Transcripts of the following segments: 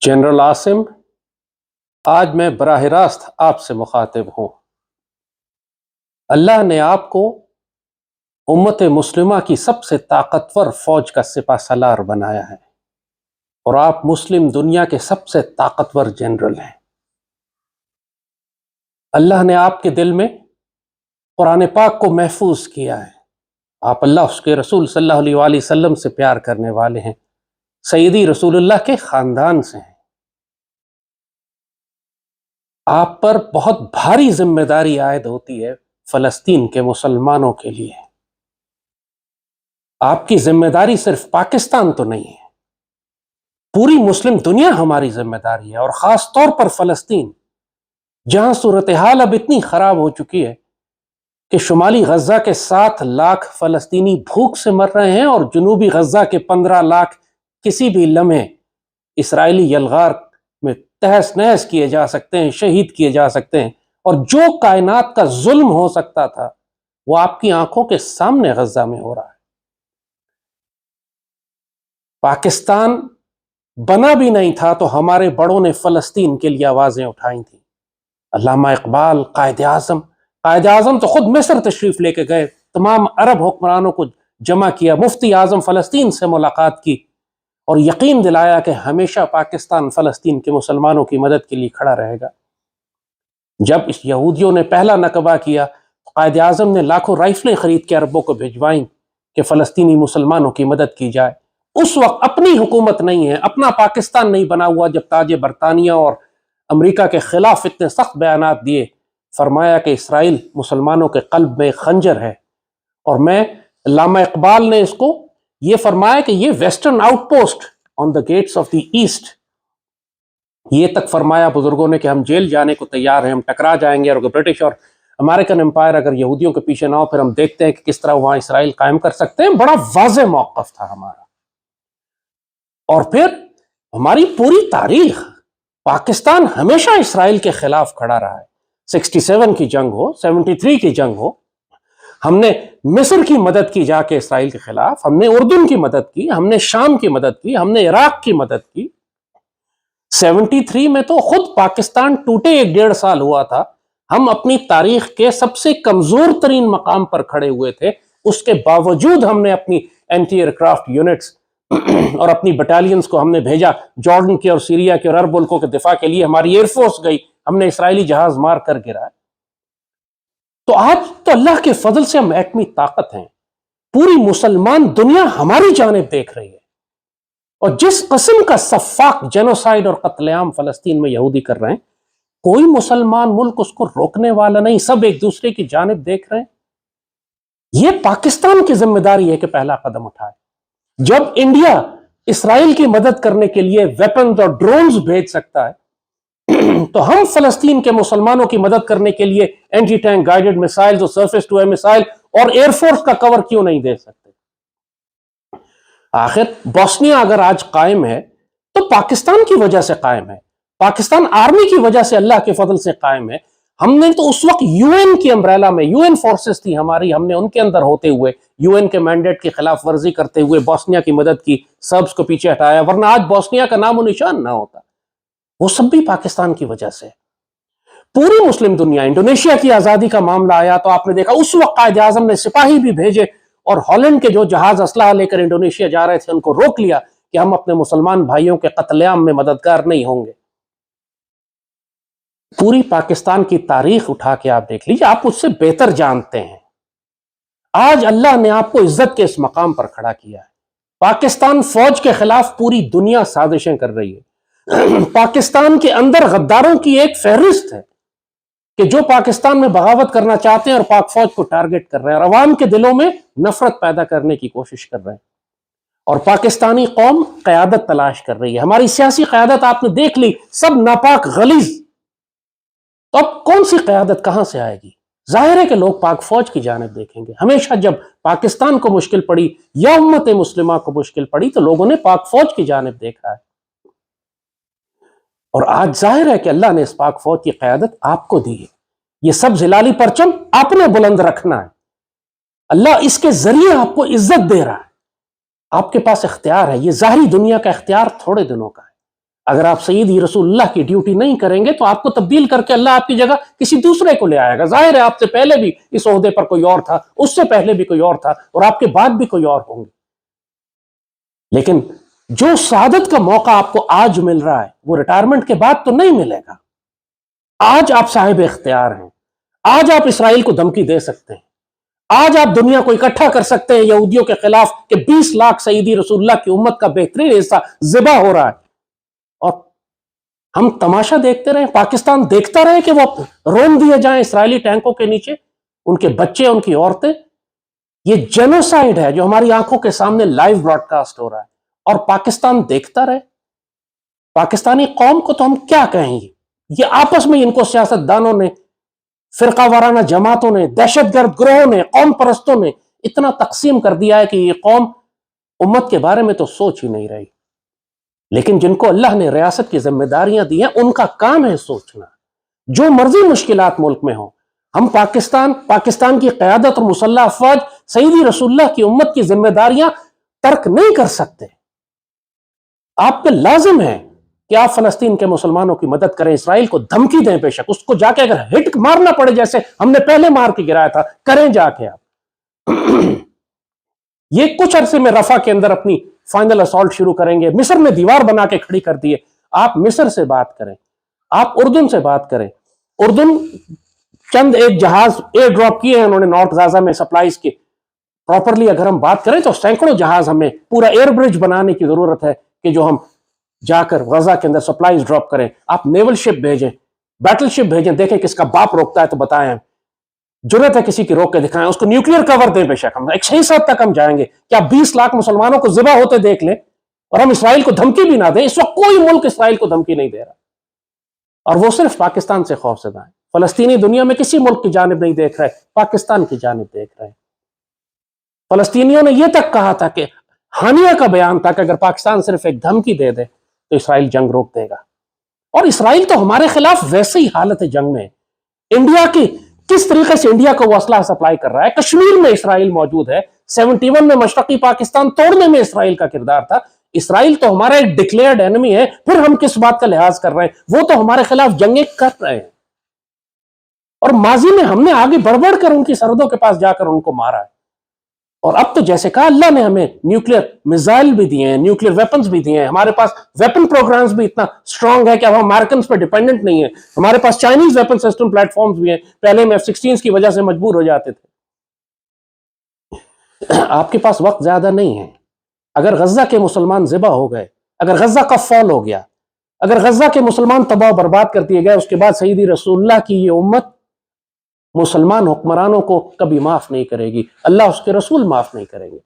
General Asim, آج میں براہ راست آپ سے مخاطب ہوں۔ اللہ نے آپ کو امت مسلمہ کی سب سے طاقتور فوج کا سپہ سالار بنایا ہے اور آپ مسلم دنیا کے سب سے طاقتور جنرل ہیں۔ اللہ نے آپ کے دل میں قرآن پاک کو محفوظ کیا ہے۔ آپ اللہ اس کے رسول صلی اللہ علیہ وآلہ وسلم سے پیار کرنے والے ہیں، سیدی رسول اللہ کے خاندان سے ہیں۔ آپ پر بہت بھاری ذمہ داری عائد ہوتی ہے فلسطین کے مسلمانوں کے لیے۔ آپ کی ذمہ داری صرف پاکستان تو نہیں ہے، پوری مسلم دنیا ہماری ذمہ داری ہے، اور خاص طور پر فلسطین، جہاں صورتحال اب اتنی خراب ہو چکی ہے کہ شمالی غزہ کے 7 لاکھ فلسطینی بھوک سے مر رہے ہیں اور جنوبی غزہ کے 15 لاکھ کسی بھی لمحے اسرائیلی یلغار میں تہس نہس کیے جا سکتے ہیں، شہید کیے جا سکتے ہیں، اور جو کائنات کا ظلم ہو سکتا تھا وہ آپ کی آنکھوں کے سامنے غزہ میں ہو رہا ہے۔ پاکستان بنا بھی نہیں تھا تو ہمارے بڑوں نے فلسطین کے لیے آوازیں اٹھائی تھیں۔ علامہ اقبال، قائد اعظم تو خود مصر تشریف لے کے گئے، تمام عرب حکمرانوں کو جمع کیا، مفتی اعظم فلسطین سے ملاقات کی اور یقین دلایا کہ ہمیشہ پاکستان فلسطین کے مسلمانوں کی مدد کے لیے کھڑا رہے گا۔ جب اس یہودیوں نے پہلا نکبہ کیا، قائد اعظم نے لاکھوں رائفلیں خرید کے عربوں کو بھجوائیں کہ فلسطینی مسلمانوں کی مدد کی جائے۔ اس وقت اپنی حکومت نہیں ہے، اپنا پاکستان نہیں بنا ہوا، جب تاج برطانیہ اور امریکہ کے خلاف اتنے سخت بیانات دیے، فرمایا کہ اسرائیل مسلمانوں کے قلب میں ایک خنجر ہے، اور میں علامہ اقبال نے اس کو یہ فرمایا کہ یہ western outpost on the gates of the east, یہ تک فرمایا بزرگوں نے کہ ہم جیل جانے کو تیار ہیں، ہم ٹکرا جائیں گے، اور برٹش اور امریکن امپائر اگر یہودیوں کے پیچھے نہ ہو، پھر ہم دیکھتے ہیں کہ کس طرح وہاں اسرائیل قائم کر سکتے ہیں۔ بڑا واضح موقف تھا ہمارا۔ اور پھر ہماری پوری تاریخ، پاکستان ہمیشہ اسرائیل کے خلاف کھڑا رہا ہے۔ 67 کی جنگ ہو، 73 کی جنگ ہو، ہم نے مصر کی مدد کی جا کے اسرائیل کے خلاف، ہم نے اردن کی مدد کی، ہم نے شام کی مدد کی، ہم نے عراق کی مدد کی۔ 73 میں تو خود پاکستان ٹوٹے 1.5 سال ہوا تھا، ہم اپنی تاریخ کے سب سے کمزور ترین مقام پر کھڑے ہوئے تھے، اس کے باوجود ہم نے اپنی اینٹی ایئر کرافٹ یونٹس اور اپنی بٹالینز کو ہم نے بھیجا جارڈن کے اور سیریا کے اور عرب ملکوں کے دفاع کے لیے، ہماری ایئر فورس گئی، ہم نے اسرائیلی جہاز مار کر گرائے۔ تو آج تو اللہ کے فضل سے ہم ایٹمی طاقت ہیں، پوری مسلمان دنیا ہماری جانب دیکھ رہی ہے، اور جس قسم کا سفاک جینوسائیڈ اور قتل عام فلسطین میں یہودی کر رہے ہیں، کوئی مسلمان ملک اس کو روکنے والا نہیں، سب ایک دوسرے کی جانب دیکھ رہے ہیں۔ یہ پاکستان کی ذمہ داری ہے کہ پہلا قدم اٹھائے۔ جب انڈیا اسرائیل کی مدد کرنے کے لیے ویپنز اور ڈرونز بھیج سکتا ہے، تو ہم فلسطین کے مسلمانوں کی مدد کرنے کے لیے اینٹی ٹینک گائیڈڈ میسائلز اور سرفیس ٹو ایئر میسائل اور ایئر فورس کا کور کیوں نہیں دے سکتے؟ آخر بوسنیا اگر آج قائم ہے تو پاکستان کی وجہ سے قائم ہے، پاکستان آرمی کی وجہ سے اللہ کے فضل سے قائم ہے۔ ہم نے تو اس وقت یو این کی امبریلا میں، یو این فورسز تھی ہماری، ہم نے ان کے اندر ہوتے ہوئے یو این کے مینڈیٹ کی خلاف ورزی کرتے ہوئے بوسنیا کی مدد کی، سربز کو پیچھے ہٹایا، ورنہ آج بوسنیا کا نام و نشان نہ ہوتا۔ وہ سب بھی پاکستان کی وجہ سے۔ پوری مسلم دنیا، انڈونیشیا کی آزادی کا معاملہ آیا تو آپ نے دیکھا اس وقت قائد اعظم نے سپاہی بھی بھیجے، اور ہالینڈ کے جو جہاز اسلحہ لے کر انڈونیشیا جا رہے تھے ان کو روک لیا کہ ہم اپنے مسلمان بھائیوں کے قتل عام میں مددگار نہیں ہوں گے۔ پوری پاکستان کی تاریخ اٹھا کے آپ دیکھ لیجیے، آپ اس سے بہتر جانتے ہیں۔ آج اللہ نے آپ کو عزت کے اس مقام پر کھڑا کیا ہے۔ پاکستان فوج کے خلاف پوری دنیا سازشیں کر رہی ہے، پاکستان کے اندر غداروں کی ایک فہرست ہے کہ جو پاکستان میں بغاوت کرنا چاہتے ہیں اور پاک فوج کو ٹارگٹ کر رہے ہیں، اور عوام کے دلوں میں نفرت پیدا کرنے کی کوشش کر رہے ہیں، اور پاکستانی قوم قیادت تلاش کر رہی ہے۔ ہماری سیاسی قیادت آپ نے دیکھ لی، سب ناپاک غلیظ۔ تو اب کون سی قیادت کہاں سے آئے گی؟ ظاہر ہے کہ لوگ پاک فوج کی جانب دیکھیں گے۔ ہمیشہ جب پاکستان کو مشکل پڑی یا امت مسلمہ کو مشکل پڑی تو لوگوں نے پاک فوج کی جانب دیکھا ہے، اور آج ظاہر ہے کہ اللہ نے اس پاک فوج کی قیادت آپ کو دی ہے۔ یہ سب ہلالی پرچم آپ نے بلند رکھنا ہے۔ اللہ اس کے ذریعے آپ کو عزت دے رہا ہے، آپ کے پاس اختیار ہے۔ یہ ظاہری دنیا کا اختیار تھوڑے دنوں کا ہے، اگر آپ سیدی رسول اللہ کی ڈیوٹی نہیں کریں گے تو آپ کو تبدیل کر کے اللہ آپ کی جگہ کسی دوسرے کو لے آئے گا. ظاہر ہے آپ سے پہلے بھی اس عہدے پر کوئی اور تھا, اس سے پہلے بھی کوئی اور تھا, اور آپ کے بعد بھی کوئی اور ہوں گے. لیکن جو سعادت کا موقع آپ کو آج مل رہا ہے وہ ریٹائرمنٹ کے بعد تو نہیں ملے گا. آج آپ صاحب اختیار ہیں, آج آپ اسرائیل کو دھمکی دے سکتے ہیں, آج آپ دنیا کو اکٹھا کر سکتے ہیں یہودیوں کے خلاف کہ 20 لاکھ سیدی رسول اللہ کی امت کا بہترین حصہ ذبح ہو رہا ہے, اور ہم تماشا دیکھتے رہیں, پاکستان دیکھتا رہے کہ وہ رون دیے جائیں اسرائیلی ٹینکوں کے نیچے, ان کے بچے, ان کی عورتیں. یہ جینوسائیڈ ہے جو ہماری آنکھوں کے سامنے لائیو براڈ کاسٹ ہو رہا ہے, اور پاکستان دیکھتا رہے. پاکستانی قوم کو تو ہم کیا کہیں گے, یہ آپس میں ان کو سیاست دانوں نے, فرقہ وارانہ جماعتوں نے, دہشت گرد گروہوں نے, قوم پرستوں نے اتنا تقسیم کر دیا ہے کہ یہ قوم امت کے بارے میں تو سوچ ہی نہیں رہی. لیکن جن کو اللہ نے ریاست کی ذمہ داریاں دی ہیں ان کا کام ہے سوچنا. جو مرضی مشکلات ملک میں ہوں, ہم پاکستان کی قیادت اور مسلح افواج سیدی رسول اللہ کی امت کی ذمہ داریاں ترک نہیں کر سکتے. آپ پہ لازم ہے کہ آپ فلسطین کے مسلمانوں کی مدد کریں, اسرائیل کو دھمکی دیں, بے شک اس کو جا کے اگر ہٹ مارنا پڑے جیسے ہم نے پہلے مار کے گرایا تھا, کریں جا کے آپ. یہ کچھ عرصے میں رفح کے اندر اپنی فائنل اسالٹ شروع کریں گے. مصر میں دیوار بنا کے کھڑی کر دی ہے, آپ مصر سے بات کریں, آپ اردن سے بات کریں. اردن چند ایک جہاز ایئر ڈراپ کیے ہیں انہوں نے نارتھ غزہ میں سپلائیز کے. پراپرلی اگر ہم بات کریں تو سینکڑوں جہاز, ہمیں پورا ایئر برج بنانے کی ضرورت ہے کہ جو ہم جا کر غزہ کے اندر سپلائیز ڈراپ کریں. آپ نیول شپ بھیجیں, بیٹل شپ بھیجیں, دیکھیں کس کا باپ روکتا ہے تو بتائیں. ضرورت ہے کسی کی روک کے دکھائیں, اس کو نیوکلیئر کور دیں, بے شک ہم ایک صحیح حد تک ہم جائیں گے. کیا 20 لاکھ مسلمانوں کو ذبح ہوتے دیکھ لیں اور ہم اسرائیل کو دھمکی بھی نہ دیں؟ اس وقت کوئی ملک اسرائیل کو دھمکی نہیں دے رہا, اور وہ صرف پاکستان سے خوف زدہ ہیں. فلسطینی دنیا میں کسی ملک کی جانب نہیں دیکھ رہے, پاکستان کی جانب دیکھ رہے ہیں. فلسطینیوں نے یہ تک کہا تھا کہ ہانیہ کا بیان تھا کہ اگر پاکستان صرف ایک دھمکی دے دے تو اسرائیل جنگ روک دے گا. اور اسرائیل تو ہمارے خلاف ویسے ہی حالت جنگ میں ہے. انڈیا کی کس طریقے سے انڈیا کو وہ اسلحہ سپلائی کر رہا ہے. کشمیر میں اسرائیل موجود ہے, 71 میں مشرقی پاکستان توڑنے میں اسرائیل کا کردار تھا. اسرائیل تو ہمارا ایک ڈکلیئرڈ انمی ہے, پھر ہم کس بات کا لحاظ کر رہے ہیں؟ وہ تو ہمارے خلاف جنگیں کر رہے ہیں, اور ماضی میں ہم نے آگے بڑھ بڑھ کر ان کی سرحدوں کے پاس جا کر ان کو مارا ہے. اور اب تو جیسے کہا اللہ نے ہمیں نیوکلیئر میزائل بھی دیے ہیں, نیوکلیئر ویپنز بھی دیے ہیں, ہمارے پاس ویپن پروگرامز بھی اتنا سٹرونگ ہے کہ اب ہم امریکنز پہ ڈیپینڈنٹ نہیں ہیں. ہمارے پاس Chinese weapon system platforms بھی ہیں, پہلے میں F-16 کی وجہ سے مجبور ہو جاتے تھے. آپ کے پاس وقت زیادہ نہیں ہے. اگر غزہ کے مسلمان ذبح ہو گئے, اگر غزہ کا فال ہو گیا, اگر غزہ کے مسلمان تباہ و برباد کر دیے گئے, اس کے بعد سیدی رسول اللہ کی یہ امت مسلمان حکمرانوں کو کبھی معاف نہیں کرے گی, اللہ اس کے رسول معاف نہیں کریں گے.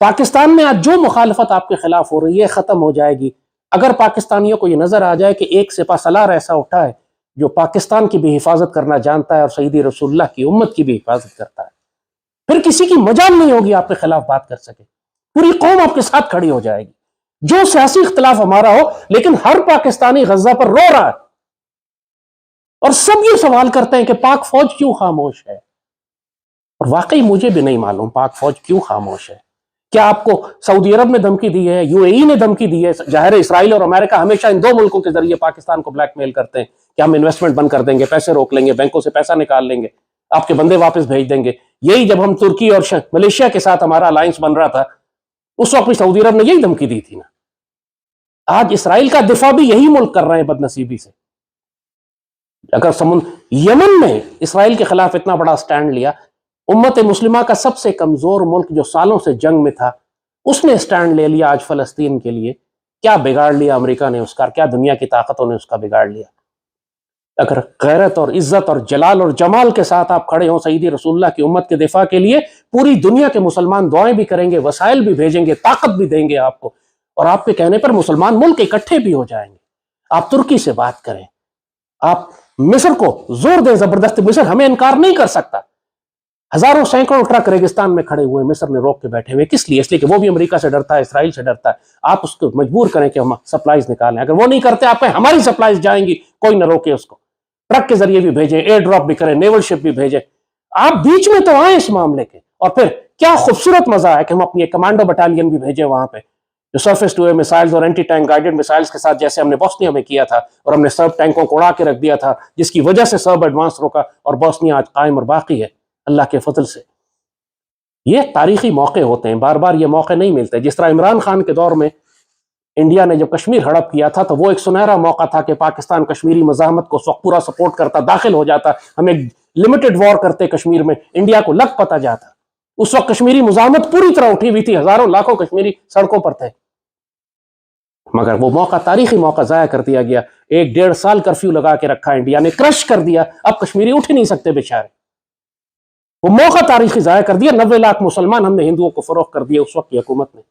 پاکستان میں آج جو مخالفت آپ کے خلاف ہو رہی ہے ختم ہو جائے گی اگر پاکستانیوں کو یہ نظر آ جائے کہ ایک سپہ سالار ایسا اٹھا ہے جو پاکستان کی بھی حفاظت کرنا جانتا ہے اور سیدی رسول اللہ کی امت کی بھی حفاظت کرتا ہے. پھر کسی کی مجال نہیں ہوگی آپ کے خلاف بات کر سکے, پوری قوم آپ کے ساتھ کھڑی ہو جائے گی. جو سیاسی اختلاف ہمارا ہو, لیکن ہر پاکستانی غزہ پر رو رہا ہے, اور سب یہ سوال کرتے ہیں کہ پاک فوج کیوں خاموش ہے. اور واقعی مجھے بھی نہیں معلوم پاک فوج کیوں خاموش ہے. کیا آپ کو سعودی عرب نے دھمکی دی ہے, UAE نے دھمکی دی ہے؟ ظاہر ہے اسرائیل اور امریکہ ہمیشہ ان دو ملکوں کے ذریعے پاکستان کو بلیک میل کرتے ہیں کہ ہم انویسٹمنٹ بند کر دیں گے, پیسے روک لیں گے, بینکوں سے پیسہ نکال لیں گے, آپ کے بندے واپس بھیج دیں گے. یہی جب ہم ترکی اور ملیشیا کے ساتھ ہمارا الائنس بن رہا تھا اس وقت بھی سعودی عرب نے یہی دھمکی دی تھی نا. آج اسرائیل کا دفاع بھی یہی ملک کر رہے ہیں بدنصیبی سے. اگر یمن میں اسرائیل کے خلاف اتنا بڑا سٹینڈ لیا, امت مسلمہ کا سب سے کمزور ملک جو سالوں سے جنگ میں تھا اس نے سٹینڈ لے لیا آج فلسطین کے لیے, کیا بگاڑ لیا امریکہ نے اس کا, کیا دنیا کی طاقتوں نے اس کا بگاڑ لیا. اگر غیرت اور عزت اور جلال اور جمال کے ساتھ آپ کھڑے ہوں سیدی رسول اللہ کی امت کے دفاع کے لیے, پوری دنیا کے مسلمان دعائیں بھی کریں گے, وسائل بھی بھیجیں گے, طاقت بھی دیں گے آپ کو, اور آپ کے کہنے پر مسلمان ملک اکٹھے بھی ہو جائیں گے. آپ ترکی سے بات کریں, آپ مصر کو زور دیں زبردست, مصر ہمیں انکار نہیں کر سکتا. ہزاروں سینکڑوں ٹرک ریگستان میں کھڑے ہوئے, مصر نے روک کے بیٹھے ہوئے, کس لیے؟ اس لیے کہ وہ بھی امریکہ سے ڈرتا ہے, اسرائیل سے ڈرتا ہے. آپ اس کو مجبور کریں کہ ہم سپلائیز نکالیں. اگر وہ نہیں کرتے آپ کہیں ہماری سپلائیز جائیں گی, کوئی نہ روکے اس کو. ٹرک کے ذریعے بھی بھیجیں, ایئر ڈراپ بھی کریں, نیول شپ بھی بھیجیں. آپ بیچ میں تو آئیں اس معاملے کے, اور پھر کیا خوبصورت مزہ ہے کہ ہم اپنی ایک کمانڈو بٹالین بھی بھیجیں وہاں پہ, جو سرفیس ٹو ایئر میسائلز اور اینٹی ٹینک گائیڈڈ میسائلز کے ساتھ جیسے ہم نے بوسنیا میں کیا تھا اور ہم نے سرب ٹینکوں کو اڑا کے رکھ دیا تھا، جس کی وجہ سے سرب ایڈوانس روکا اور بوسنیا آج قائم اور باقی ہے اللہ کے فضل سے۔ یہ تاریخی موقع ہوتے ہیں، بار بار یہ موقع نہیں ملتے۔ جس طرح عمران خان کے دور میں انڈیا نے جب کشمیر ہڑپ کیا تھا تو وہ ایک سنہرا موقع تھا کہ پاکستان کشمیری مزاحمت کو اس وقت پورا سپورٹ کرتا، داخل ہو جاتا، ہم ایک لمیٹڈ وار کرتے کشمیر میں، انڈیا کو لگ پتہ جاتا۔ اس وقت کشمیری مزاحمت پوری طرح اٹھی ہوئی تھی، ہزاروں لاکھوں کشمیری سڑکوں پر تھے، مگر وہ موقع، تاریخی موقع ضائع کر دیا گیا۔ 1.5 سال کرفیو لگا کے رکھا انڈیا نے، کرش کر دیا، اب کشمیری اٹھ ہی نہیں سکتے بیچارے۔ وہ موقع تاریخی ضائع کر دیا۔ 90 لاکھ مسلمان ہم نے ہندوؤں کو فروخت کر دیا اس وقت کی حکومت نے۔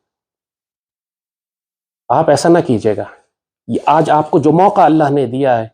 آپ ایسا نہ کیجیے گا۔ یہ آج آپ کو جو موقع اللہ نے دیا ہے،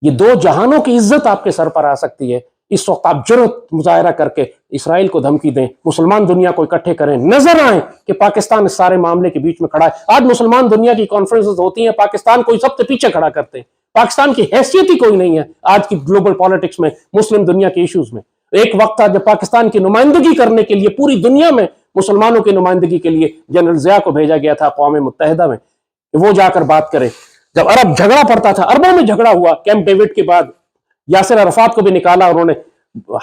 یہ 2 جہانوں کی عزت آپ کے سر پر آ سکتی ہے۔ اس وقت آپ جرأت مظاہرہ کر کے اسرائیل کو دھمکی دیں، مسلمان دنیا کو اکٹھے کریں، نظر آئیں کہ پاکستان اس سارے معاملے کے بیچ میں کھڑا ہے۔ آج مسلمان دنیا کی کانفرنسز ہوتی ہیں، پاکستان کو سب سے پیچھے کھڑا کرتے ہیں۔ پاکستان کی حیثیت ہی کوئی نہیں ہے آج کی گلوبل پالیٹکس میں، مسلم دنیا کے ایشوز میں۔ ایک وقت تھا جب پاکستان کی نمائندگی کرنے کے لیے پوری دنیا میں مسلمانوں کی نمائندگی کے لیے جنرل ضیاء کو بھیجا گیا تھا اقوام متحدہ میں کہ وہ جا کر بات کرے۔ جب عرب جھگڑا پڑتا تھا، عربوں میں جھگڑا ہوا کیمپ ڈیوڈ کے بعد، یاسر عرفات کو بھی نکالا انہوں نے،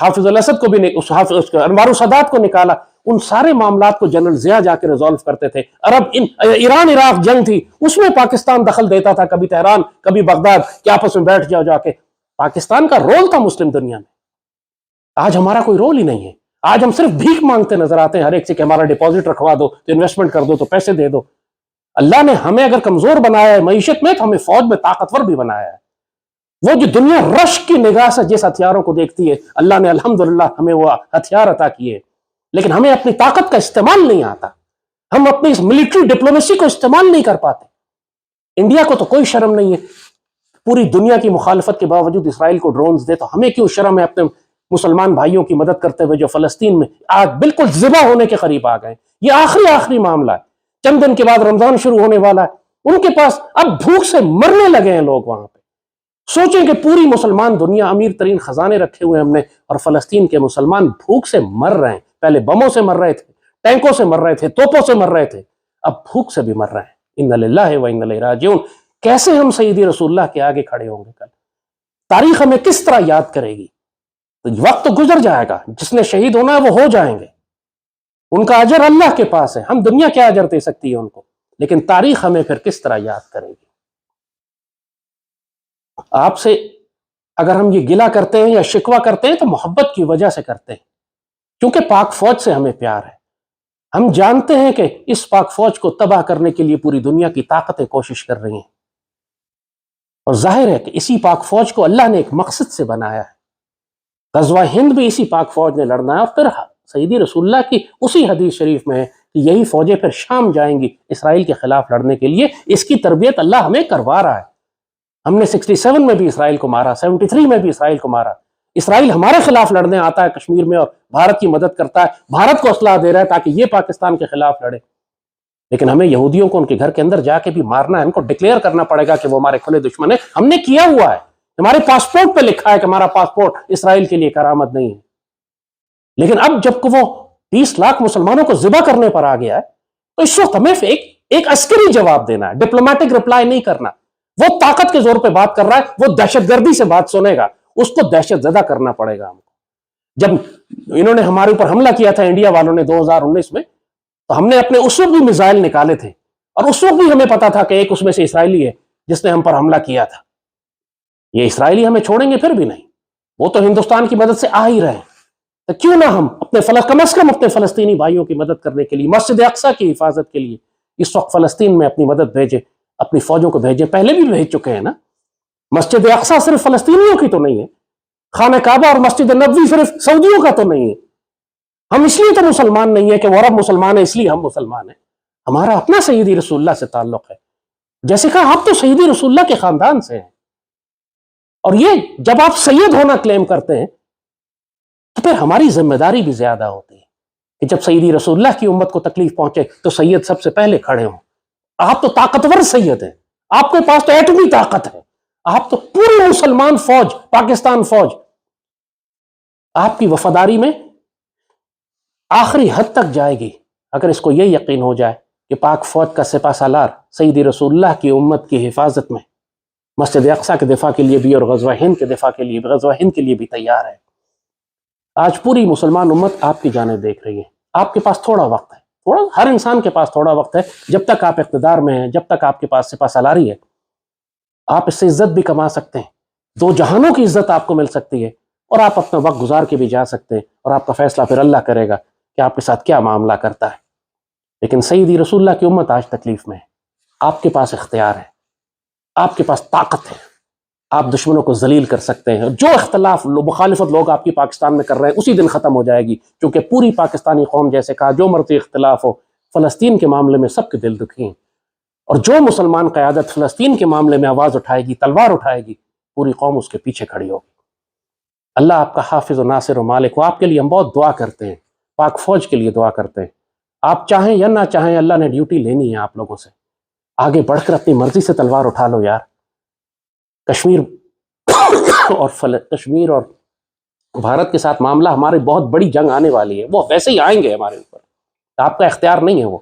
حافظ الاسد کو بھی، انوار السادات کو نکالا۔ ان سارے معاملات کو جنرل ضیاء جا کے ریزالو کرتے تھے۔ ایران عراق جنگ تھی، اس میں پاکستان دخل دیتا تھا، کبھی تہران کبھی بغداد، کہ آپس میں بیٹھ جاؤ جا کے۔ پاکستان کا رول تھا مسلم دنیا میں۔ آج ہمارا کوئی رول ہی نہیں ہے۔ آج ہم صرف بھیک مانگتے نظر آتے ہیں ہر ایک سے کہ ہمارا ڈپازٹ رکھوا دو، تو انویسٹمنٹ کر دو، تو پیسے دے دو۔ اللہ نے ہمیں اگر کمزور بنایا ہے معیشت میں، تو ہمیں فوج میں طاقتور بھی بنایا ہے۔ وہ جو دنیا رشک کی نگاہ سے جس ہتھیاروں کو دیکھتی ہے، اللہ نے الحمدللہ ہمیں وہ ہتھیار عطا کیے، لیکن ہمیں اپنی طاقت کا استعمال نہیں آتا۔ ہم اپنی اس ملٹری ڈپلومیسی کو استعمال نہیں کر پاتے۔ انڈیا کو تو کوئی شرم نہیں ہے، پوری دنیا کی مخالفت کے باوجود اسرائیل کو ڈرونز دے، تو ہمیں کیوں شرم ہے اپنے مسلمان بھائیوں کی مدد کرتے ہوئے جو فلسطین میں آج بالکل ذبح ہونے کے قریب آ گئے۔ یہ آخری معاملہ ہے، چند دن کے بعد رمضان شروع ہونے والا ہے، ان کے پاس اب بھوک سے مرنے لگے ہیں لوگ وہاں پہ۔ سوچیں کہ پوری مسلمان دنیا، امیر ترین خزانے رکھے ہوئے ہم نے، اور فلسطین کے مسلمان بھوک سے مر رہے ہیں۔ پہلے بموں سے مر رہے تھے، ٹینکوں سے مر رہے تھے، توپوں سے مر رہے تھے، اب بھوک سے بھی مر رہے ہیں۔ انا للہ و انا الیہ راجعون۔ کیسے ہم سیدی رسول اللہ کے آگے کھڑے ہوں گے کل؟ تاریخ ہمیں کس طرح یاد کرے گی؟ تو وقت تو گزر جائے گا، جس نے شہید ہونا ہے وہ ہو جائیں گے، ان کا اجر اللہ کے پاس ہے، ہم دنیا کیا اجر دے سکتی ہے ان کو، لیکن تاریخ ہمیں پھر کس طرح یاد کرے گی؟ آپ سے اگر ہم یہ گلہ کرتے ہیں یا شکوہ کرتے ہیں تو محبت کی وجہ سے کرتے ہیں، کیونکہ پاک فوج سے ہمیں پیار ہے۔ ہم جانتے ہیں کہ اس پاک فوج کو تباہ کرنے کے لیے پوری دنیا کی طاقتیں کوشش کر رہی ہیں، اور ظاہر ہے کہ اسی پاک فوج کو اللہ نے ایک مقصد سے بنایا ہے۔ غزوہ ہند بھی اسی پاک فوج نے لڑنا ہے، اور پھر سیدی رسول اللہ کی اسی حدیث شریف میں ہے کہ یہی فوجیں پھر شام جائیں گی اسرائیل کے خلاف لڑنے کے لیے۔ اس کی تربیت اللہ ہمیں کروا رہا ہے۔ ہم نے 67 میں بھی اسرائیل کو مارا، 73 میں بھی اسرائیل کو مارا۔ اسرائیل ہمارے خلاف لڑنے آتا ہے کشمیر میں اور بھارت کی مدد کرتا ہے، بھارت کو اسلحہ دے رہا ہے تاکہ یہ پاکستان کے خلاف لڑے، لیکن ہمیں یہودیوں کو ان کے گھر کے اندر جا کے بھی مارنا ہے، ان کو ڈکلیئر کرنا پڑے گا کہ وہ ہمارے کھلے دشمن ہیں۔ ہم نے کیا ہوا ہے، ہمارے پاسپورٹ پہ لکھا ہے کہ ہمارا پاسپورٹ اسرائیل کے لیے کرامت نہیں ہے، لیکن اب جب کہ وہ 20 لاکھ مسلمانوں کو ذبح کرنے پر آ گیا ہے، تو اس وقت ہمیں ایک عسکری جواب دینا ہے، ڈپلومیٹک رپلائی نہیں کرنا۔ وہ طاقت کے زور پہ بات کر رہا ہے، وہ دہشت گردی سے بات سنے گا، اس کو دہشت زدہ کرنا پڑے گا ہم کو۔ جب انہوں نے ہمارے اوپر حملہ کیا تھا انڈیا والوں نے 2019 میں، تو ہم نے اپنے اس وقت بھی میزائل نکالے تھے، اور اس وقت بھی ہمیں پتا تھا کہ ایک اس میں سے اسرائیلی ہے جس نے ہم پر حملہ کیا تھا۔ یہ اسرائیلی ہمیں چھوڑیں گے پھر بھی نہیں، وہ تو ہندوستان کی مدد سے آ ہی رہے ہیں، تو کیوں نہ ہم کم از کم اپنے فلسطینی بھائیوں کی مدد کرنے کے لیے، مسجد اقصیٰ کی حفاظت کے لیے اس وقت فلسطین میں اپنی مدد بھیجیں، اپنی فوجوں کو بھیجیں۔ پہلے بھی بھیج چکے ہیں نا۔ مسجد اقصیٰ صرف فلسطینیوں کی تو نہیں ہے، خانہ کعبہ اور مسجد نبوی صرف سعودیوں کا تو نہیں ہے۔ ہم اس لیے تو مسلمان نہیں ہے کہ وہ عرب مسلمان ہے اس لیے ہم مسلمان ہیں، ہمارا اپنا سیدی رسول اللہ سے تعلق ہے۔ جیسے کہا آپ تو سیدی رسول اللہ کے خاندان سے ہیں، اور یہ جب آپ سید ہونا کلیم کرتے ہیں تو پھر ہماری ذمہ داری بھی زیادہ ہوتی ہے کہ جب سیدی رسول اللہ کی امت کو تکلیف پہنچے تو سید سب سے پہلے کھڑے ہوں۔ آپ تو طاقتور سید ہیں، آپ کے پاس تو ایٹمی طاقت ہے، آپ تو پوری مسلمان فوج، پاکستان فوج آپ کی وفاداری میں آخری حد تک جائے گی اگر اس کو یہ یقین ہو جائے کہ پاک فوج کا سپہ سالار سیدی رسول اللہ کی امت کی حفاظت میں مسجد اقصیٰ کے دفاع کے لیے بھی اور غزوہ ہند کے دفاع کے لیے بھی، غزوہ ہند کے لیے بھی تیار ہے۔ آج پوری مسلمان امت آپ کی جانب دیکھ رہی ہے۔ آپ کے پاس تھوڑا وقت ہے، ہر انسان کے پاس تھوڑا وقت ہے۔ جب تک آپ اقتدار میں ہیں، جب تک آپ کے پاس سپہ سالاری ہے، آپ اس سے عزت بھی کما سکتے ہیں، دو جہانوں کی عزت آپ کو مل سکتی ہے، اور آپ اپنا وقت گزار کے بھی جا سکتے ہیں، اور آپ کا فیصلہ پھر اللہ کرے گا کہ آپ کے ساتھ کیا معاملہ کرتا ہے۔ لیکن سیدی رسول اللہ کی امت آج تکلیف میں ہے۔ آپ کے پاس اختیار ہے، آپ کے پاس طاقت ہے، آپ دشمنوں کو ذلیل کر سکتے ہیں۔ جو اختلاف مخالفت لوگ آپ کی پاکستان میں کر رہے ہیں اسی دن ختم ہو جائے گی، کیونکہ پوری پاکستانی قوم جیسے کہا جو مرضی اختلاف ہو، فلسطین کے معاملے میں سب کے دل دکھی ہیں، اور جو مسلمان قیادت فلسطین کے معاملے میں آواز اٹھائے گی، تلوار اٹھائے گی، پوری قوم اس کے پیچھے کھڑی ہوگی۔ اللہ آپ کا حافظ و ناصر و مالک ہو۔ آپ کے لیے ہم بہت دعا کرتے ہیں، پاک فوج کے لیے دعا کرتے ہیں۔ آپ چاہیں یا نہ چاہیں اللہ نے ڈیوٹی لینی ہے آپ لوگوں سے۔ آگے بڑھ کر اپنی مرضی سے تلوار اٹھا لو یار۔ کشمیر اور بھارت کے ساتھ معاملہ، ہماری بہت بڑی جنگ آنے والی ہے، وہ ویسے ہی آئیں گے ہمارے اوپر، آپ کا اختیار نہیں ہے، وہ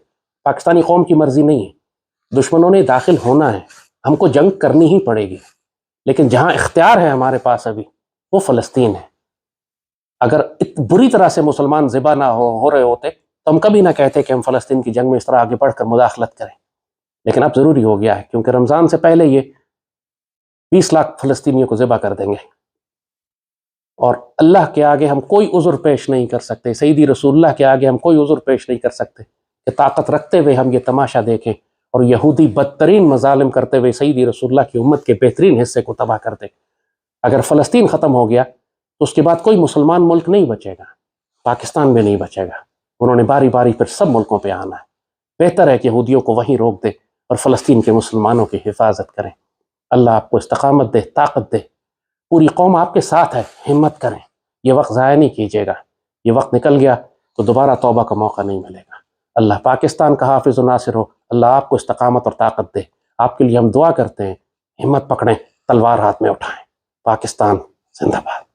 پاکستانی قوم کی مرضی نہیں ہے۔ دشمنوں نے داخل ہونا ہے، ہم کو جنگ کرنی ہی پڑے گی، لیکن جہاں اختیار ہے ہمارے پاس ابھی وہ فلسطین ہے۔ اگر بری طرح سے مسلمان ذبح نہ ہو رہے ہوتے تو ہم کبھی نہ کہتے کہ ہم فلسطین کی جنگ میں اس طرح آگے بڑھ کر مداخلت کریں، لیکن اب ضروری ہو گیا ہے، کیونکہ رمضان سے پہلے یہ 20 لاکھ فلسطینیوں کو ذبح کر دیں گے، اور اللہ کے آگے ہم کوئی عذر پیش نہیں کر سکتے، سیدی رسول اللہ کے آگے ہم کوئی عذر پیش نہیں کر سکتے کہ طاقت رکھتے ہوئے ہم یہ تماشا دیکھیں اور یہودی بدترین مظالم کرتے ہوئے سیدی رسول اللہ کی امت کے بہترین حصے کو تباہ کر دیں۔ اگر فلسطین ختم ہو گیا تو اس کے بعد کوئی مسلمان ملک نہیں بچے گا، پاکستان بھی نہیں بچے گا، انہوں نے باری باری پھر سب ملکوں پہ آنا ہے۔ بہتر ہے کہ یہودیوں کو وہیں روک دے اور فلسطین کے مسلمانوں کی حفاظت کریں۔ اللہ آپ کو استقامت دے، طاقت دے، پوری قوم آپ کے ساتھ ہے، ہمت کریں، یہ وقت ضائع نہیں کیجیے گا، یہ وقت نکل گیا تو دوبارہ توبہ کا موقع نہیں ملے گا۔ اللہ پاکستان کا حافظ و ناصر ہو، اللہ آپ کو استقامت اور طاقت دے۔ آپ کے لیے ہم دعا کرتے ہیں، ہمت پکڑیں، تلوار ہاتھ میں اٹھائیں۔ پاکستان زندہ باد۔